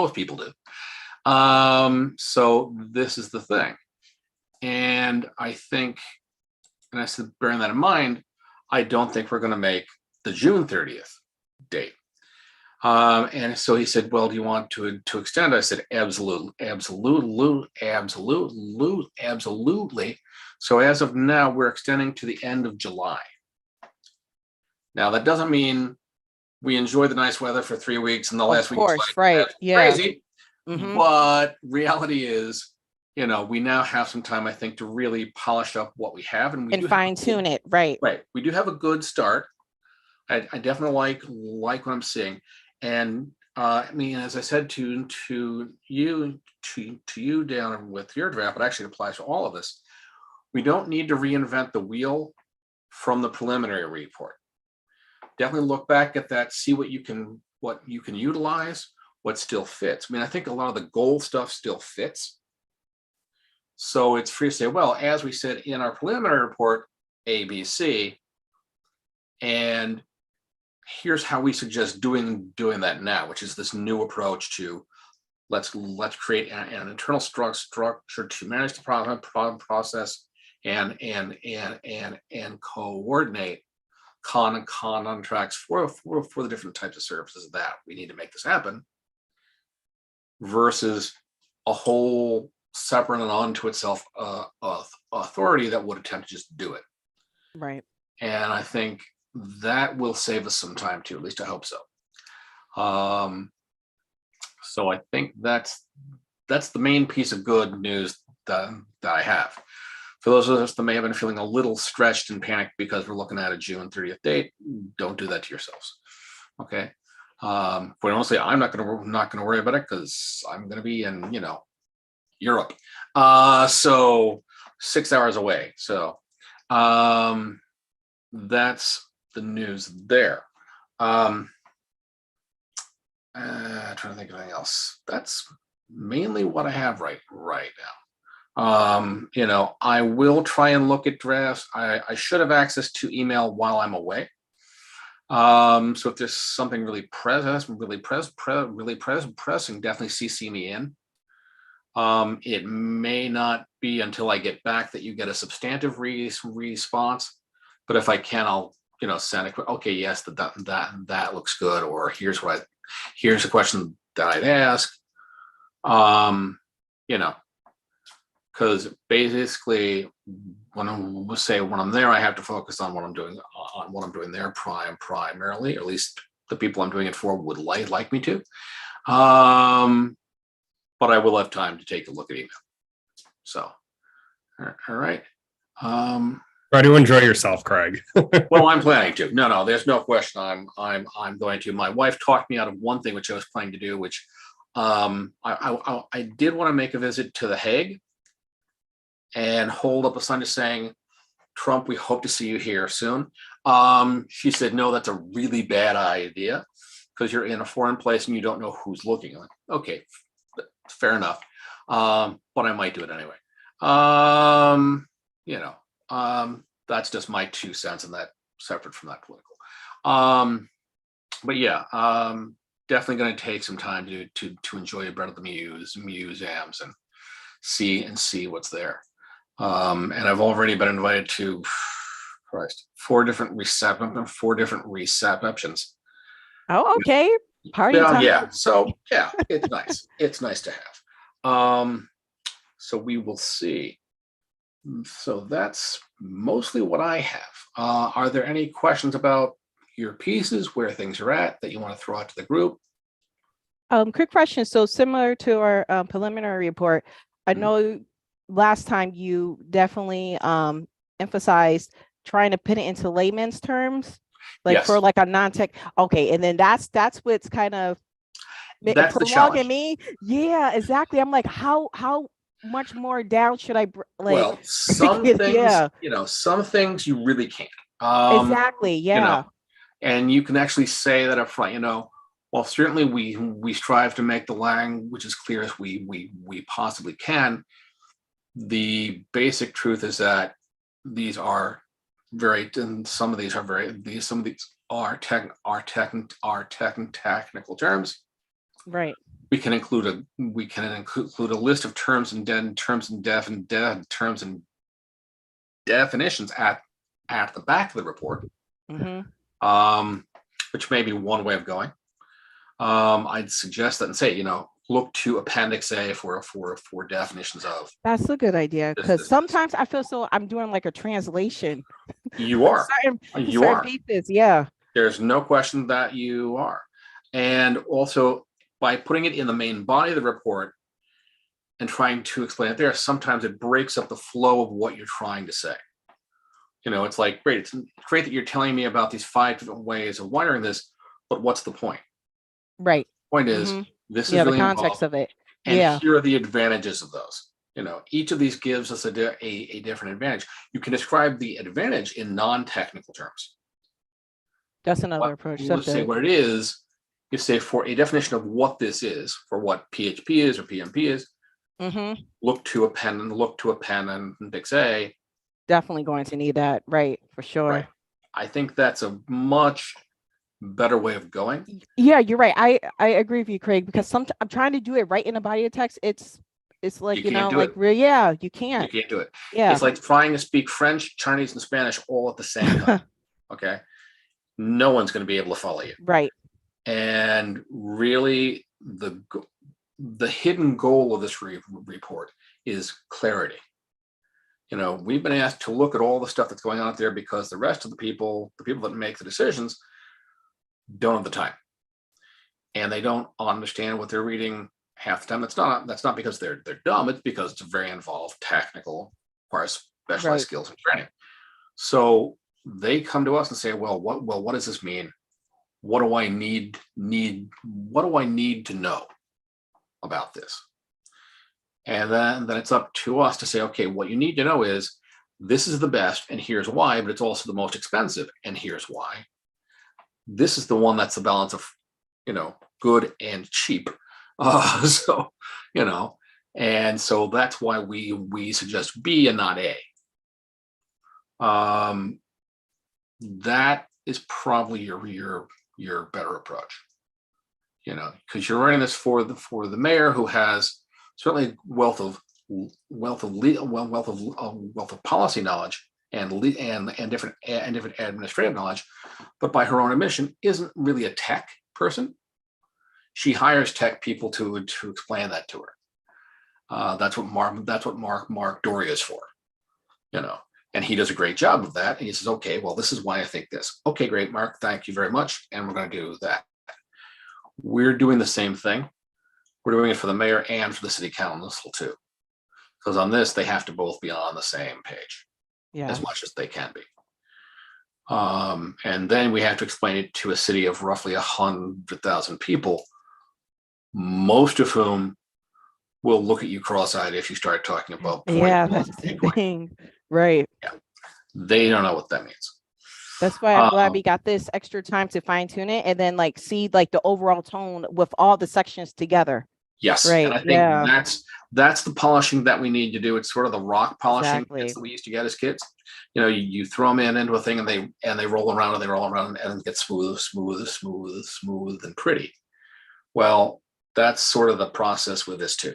most people do. So this is the thing. And I think, and I said, bearing that in mind, I don't think we're going to make the June 30th date. And so he said, well, do you want to extend? I said, absolutely. So as of now, we're extending to the end of July. Now, that doesn't mean we enjoy the nice weather for 3 weeks and the last week is like, right. Yeah. crazy. Mhm. But reality is, we now have some time, I think, to really polish up what we have. And we do fine tune it. Right. Right. We do have a good start. I definitely like what I'm seeing. And I mean, as I said to you down with your draft, it actually applies to all of this. We don't need to reinvent the wheel from the preliminary report. Definitely look back at that, see what you can utilize, what still fits. I mean, I think a lot of the goal stuff still fits. So it's free to say, well, as we said in our preliminary report, A, B, C, and here's how we suggest doing that now, which is this new approach to let's create an internal structure to manage the process and coordinate contracts for the different types of services that we need to make this happen, versus a whole separate and unto itself authority that would attempt to just do it. Right. And I think that will save us some time too. At least I hope so. So I think that's the main piece of good news that I have. For those of us that may have been feeling a little stretched and panicked because we're looking at a June 30th date, don't do that to yourselves. Okay. But honestly, I'm not going to worry about it because I'm going to be in, Europe. So 6 hours away. So that's the news there. Trying to think of anything else. That's mainly what I have right now. I will try and look at drafts. I should have access to email while I'm away. So if there's something really pressing, definitely CC me in. It may not be until I get back that you get a substantive response, but if I can, I'll send a quick, okay, yes, that looks good, or here's a question that I'd ask. Because basically when I'm there, I have to focus on what I'm doing there primarily, or at least the people I'm doing it for would like me to. But I will have time to take a look at email. So, all right. Try to enjoy yourself, Craig. Well, I'm planning to. No, there's no question. I'm going to. My wife talked me out of one thing which I was planning to do, which I did want to make a visit to The Hague and hold up a sign just saying, "Trump, we hope to see you here soon." She said, "No, that's a really bad idea because you're in a foreign place and you don't know who's looking." I'm like, okay, fair enough. But I might do it anyway. That's just my 2 cents, and that separate from that political. But yeah, definitely going to take some time to enjoy a bit of the museums and see what's there. And I've already been invited to, 4 different receptions. Oh, okay. Party time. Yeah. So yeah, it's nice. It's nice to have. So we will see. So that's mostly what I have. Are there any questions about your pieces, where things are at, that you want to throw out to the group? Quick question. So similar to our preliminary report, I know last time you definitely emphasized trying to put it into layman's terms, like Yes. for like a non-tech. Okay, and then that's what's kind of prolonging me. Yeah, exactly. I'm like, how much more down should I well, some things, some things you really can't. Exactly. Yeah. And you can actually say that up front. Well, certainly we strive to make the language as clear as we possibly can. The basic truth is that these are some of these are technical terms. Right. we can include a list of terms and definitions at the back of the report, which may be one way of going. I'd suggest that and say, look to Appendix A for definitions of. That's a good idea, because sometimes I feel so I'm doing like a translation. You are. You are. Pieces, yeah. There's no question that you are. And also, by putting it in the main body of the report and trying to explain it there, sometimes it breaks up the flow of what you're trying to say. It's like, great, it's great that you're telling me about these 5 different ways of wiring this, but what's the point? Right. Point is, this is really the context of it. And here are the advantages of those. Each of these gives us a different advantage. You can describe the advantage in non-technical terms. That's another approach. Let's say what it is. You say for a definition of what this is, for what PHP is or PMP is, look to Appendix A. Definitely going to need that, right? For sure. Right. I think that's a much better way of going. Yeah, you're right. I agree with you, Craig, because I'm trying to do it right in the body of text. It's like, you can't you can't. You can't do it. Yeah. It's like trying to speak French, Chinese, and Spanish all at the same time. Okay. No one's going to be able to follow you. Right. And really, the hidden goal of this report is clarity. We've been asked to look at all the stuff that's going on out there because the rest of the people that make the decisions, don't have the time, and they don't understand what they're reading half the time. That's not because they're dumb. It's because it's a very involved, technical, requires specialized skills and training. So they come to us and say, well, what does this mean? What do I need? What do I need to know about this? And then it's up to us to say, okay, what you need to know is this is the best, and here's why, but it's also the most expensive, and here's why. This is the one that's the balance of, good and cheap. And so that's why we suggest B and not A. That is probably your better approach. Because you're writing this for the mayor, who has certainly wealth of policy knowledge and different administrative knowledge, but by her own admission, isn't really a tech person. She hires tech people to explain that to her. That's what Mark Doria is for, and he does a great job of that. And he says, okay, well, this is why I think this. Okay, great, Mark, thank you very much, and we're going to do that. We're doing the same thing. We're doing it for the mayor and for the city council too, because on this they have to both be on the same page. As much as they can be. And then we have to explain it to a city of roughly 100,000 people, most of whom will look at you cross-eyed if you start talking about that's the thing. Right. Yeah. They don't know what that means. That's why I'm glad we got this extra time to fine-tune it and then see the overall tone with all the sections together. Yes. Right. And I think that's the polishing that we need to do. It's sort of the rock polishing that we used to get as kids. You throw them into a thing and they roll around and it gets smooth and pretty. Well, that's sort of the process with this too.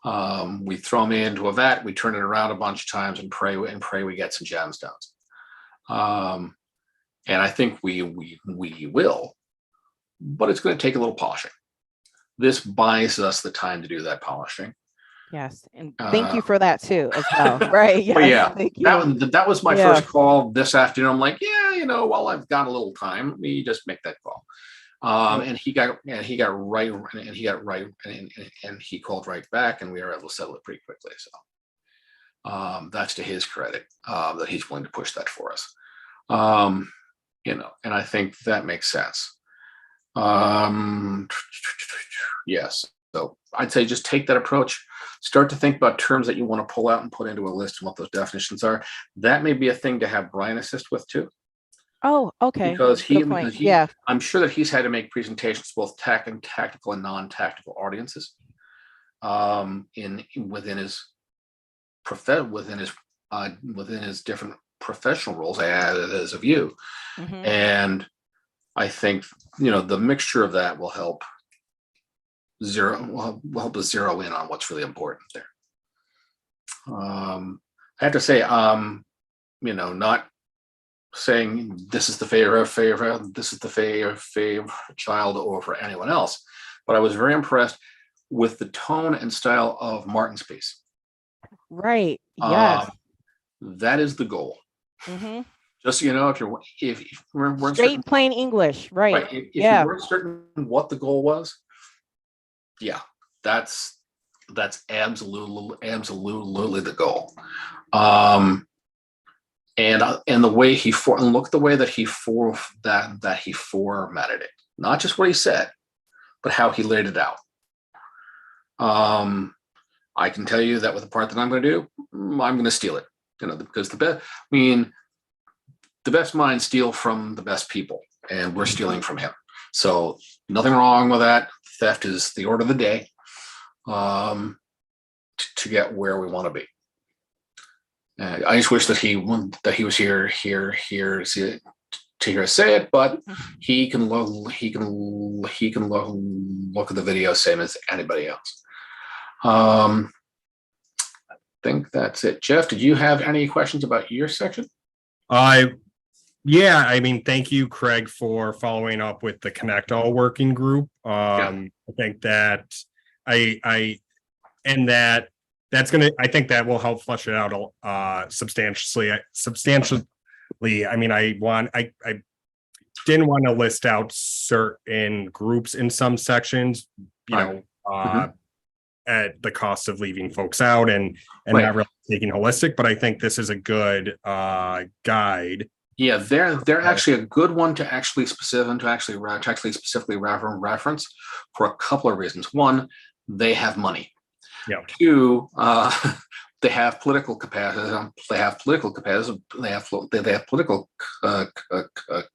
We throw them into a vat, we turn it around a bunch of times and pray we get some gemstones. And I think we will, but it's going to take a little polishing. This buys us the time to do that polishing. Yes, and thank you for that too, as well. Right? Yes, that was my first call this afternoon. I'm like, while I've got a little time, let me just make that call. And he called right back, and we were able to settle it pretty quickly. So that's to his credit that he's willing to push that for us. And I think that makes sense. Yes. So I'd say just take that approach. Start to think about terms that you want to pull out and put into a list and what those definitions are. That may be a thing to have Brian assist with too. Oh, okay. Because I'm sure that he's had to make presentations both tactical and non-tactical audiences within his different professional roles as a view. And I think the mixture of that will help help us zero in on what's really important there. I have to say, not saying this is the favorite, this is the favorite child over anyone else, but I was very impressed with the tone and style of Martin's piece. Right. Yes. That is the goal. Mhm. Just so you know, if we're Straight certain, plain English. Right. if Yeah. you weren't certain what the goal was, yeah, that's absolutely the goal. And the way look at the way that he formatted it, not just what he said, but how he laid it out. I can tell you that with the part that I'm going to do, I'm going to steal it, because the best minds steal from the best people, and we're stealing from him. So nothing wrong with that. Theft is the order of the day, to get where we want to be. I just wish that he was here to hear us say it, but he can look at the video same as anybody else. I think that's it. Jeff, did you have any questions about your section? Yeah, I mean, thank you, Craig, for following up with the Connect All working group. I think that I think that will help flesh it out substantially. I mean, I didn't want to list out certain groups in some sections, at the cost of leaving folks out and not really taking holistic, but I think this is a good guide. Yeah, they're actually a good one to actually specifically reference for a couple of reasons. One, they have money. Yeah. Two, they have political capacity. They have political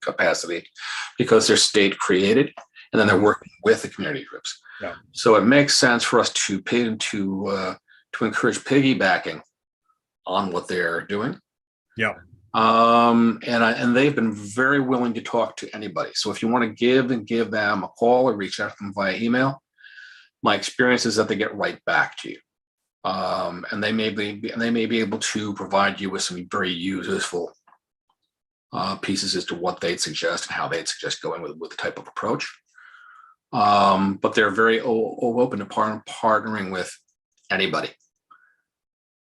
capacity because they're state created, and then they're working with the community groups. Yeah. So it makes sense for us to encourage piggybacking on what they're doing. Yeah. And they've been very willing to talk to anybody. So if you want to give them a call or reach out to them via email, my experience is that they get right back to you. And they may be able to provide you with some very useful pieces as to what they'd suggest and how they'd suggest going with the type of approach. But they're very open to partnering with anybody.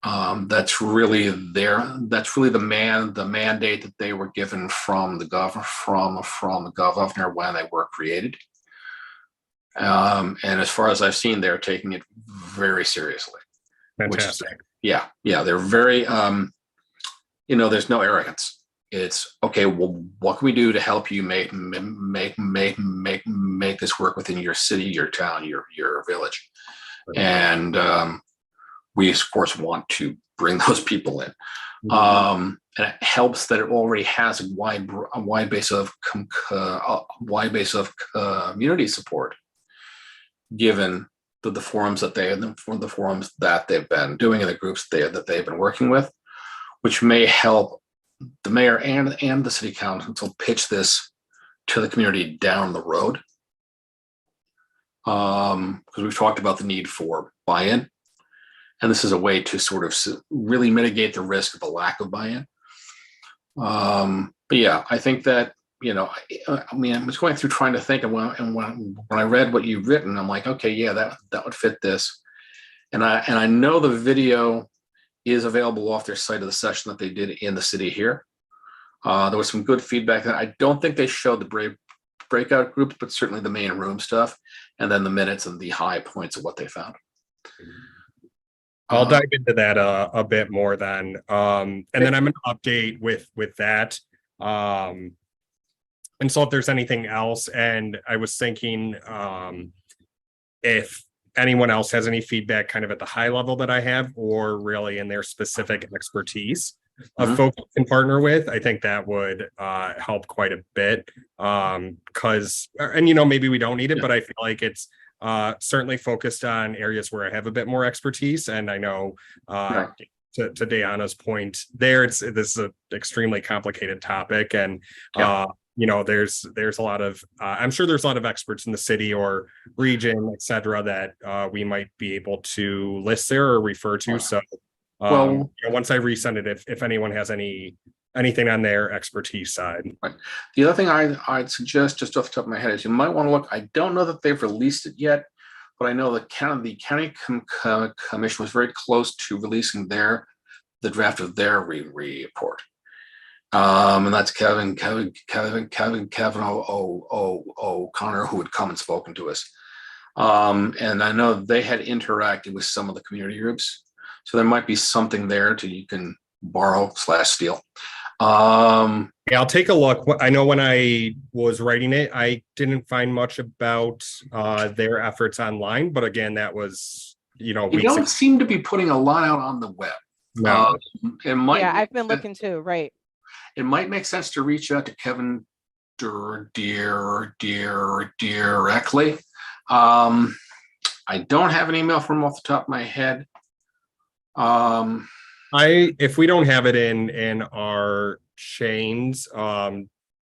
That's really the mandate that they were given from the governor when they were created. And as far as I've seen, they're taking it very seriously. Fantastic. They're very there's no arrogance. It's okay. Well, what can we do to help you make this work within your city, your town, your village? Right. And we of course want to bring those people in. And it helps that it already has a wide base of community support, given the forums that they've been doing and the groups that they've been working with, which may help the mayor and the city council pitch this to the community down the road. Because we've talked about the need for buy-in, and this is a way to sort of really mitigate the risk of a lack of buy-in. But yeah, I think that, I mean, I was going through trying to think, and when I read what you've written, I'm like, okay, yeah, that would fit this. And I know the video is available off their site of the session that they did in the city here. There was some good feedback. I don't think they showed the breakout groups, but certainly the main room stuff, and then the minutes and the high points of what they found. I'll dive into that a bit more then. And then I'm going to update with that. And so if there's anything else, and I was thinking if anyone else has any feedback kind of at the high level that I have, or really in their specific expertise of folks can partner with, I think that would help quite a bit. Because, maybe we don't need it, but I feel like it's certainly focused on areas where I have a bit more expertise. And I know to Diana's point there, this is an extremely complicated topic, and you know, there's a lot of, I'm sure there's a lot of experts in the city or region, et cetera, that we might be able to list there or refer to. So Well- you know, once I resend it, if anyone has anything on their expertise side. The other thing I'd suggest just off the top of my head is you might want to look, I don't know that they've released it yet, but I know the county commission was very close to releasing the draft of their report. And that's Kevin O'Connor, who had come and spoken to us. And I know they had interacted with some of the community groups. So there might be something there you can borrow/steal. Yeah, I'll take a look. I know when I was writing it, I didn't find much about their efforts online, but again, that was, you know, You weeks don't ago. seem to be putting a lot out on the web. No. It might. Yeah, I've been looking too, right. It might make sense to reach out to Kevin directly. I don't have an email from him off the top of my head. If we don't have it in our chains,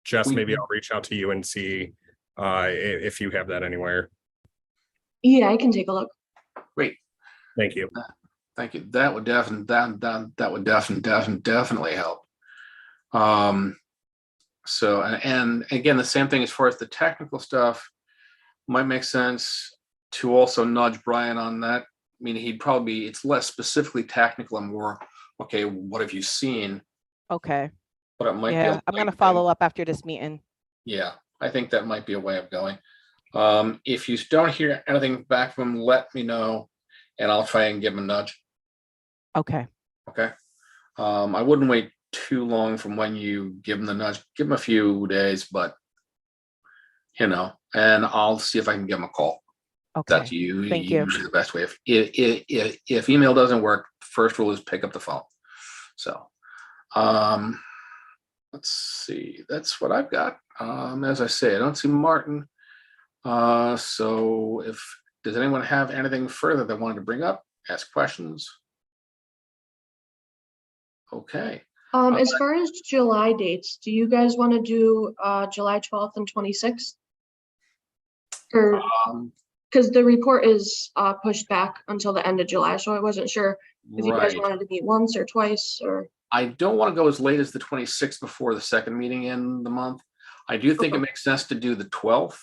Jess, maybe I'll reach out to you and see if you have that anywhere. Yeah, I can take a look. Great. Thank you. Thank you. That would definitely help. So, and again, the same thing as far as the technical stuff might make sense to also nudge Brian on that. I mean, it's less specifically technical and more, okay, what have you seen? Okay. But it might be. Yeah, I'm gonna follow up after this meeting. Yeah, I think that might be a way of going. If you don't hear anything back from him, let me know and I'll try and give him a nudge. Okay. Okay. I wouldn't wait too long from when you give him the nudge. Give him a few days, but you know, and I'll see if I can give him a call. That's Okay. usually Thank you. the best way. If email doesn't work, first rule is pick up the phone. So, let's see. That's what I've got. As I say, I don't see Martin. So does anyone have anything further they wanted to bring up? Ask questions? Okay. As far as July dates, do you guys want to do July 12th and 26th? Or because the report is pushed back until the end of July, so I wasn't sure if you guys Right. wanted to meet once or twice or. I don't want to go as late as the 26th before the second meeting in the month. I do think it makes sense to do the 12th.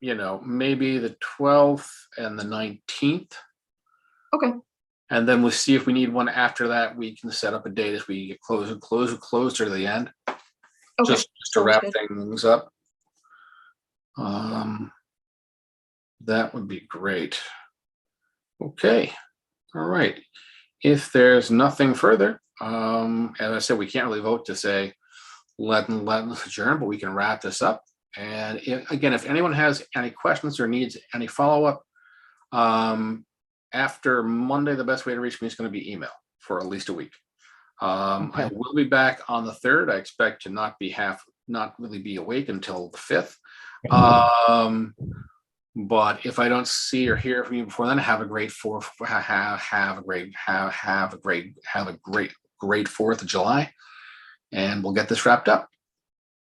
You know, maybe the 12th and the 19th. Okay. And then we'll see if we need one after that. We can set up a date as we get closer to the end. Okay. Just to sounds wrap good. things up. That would be great. Okay. All right. If there's nothing further, as I said, we can't really vote to say let us adjourn, but we can wrap this up. And again, if anyone has any questions or needs any follow-up, after Monday, the best way to reach me is going to be email for at least a week. Okay. I will be back on the 3rd. I expect to not really be awake until the 5th. But if I don't see or hear from you before then, have a great 4th. Have a great 4th of July, and we'll get this wrapped up.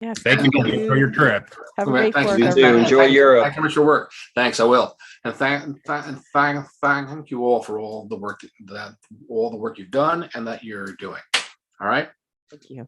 Yes. Thank you for your trip. Have a Okay, great thank Fourth, you. You too. everyone. Enjoy Europe. Thank you for your work. Thanks, I will. And thank you all for all the work you've done and that you're doing. All right. Thank you. Yeah.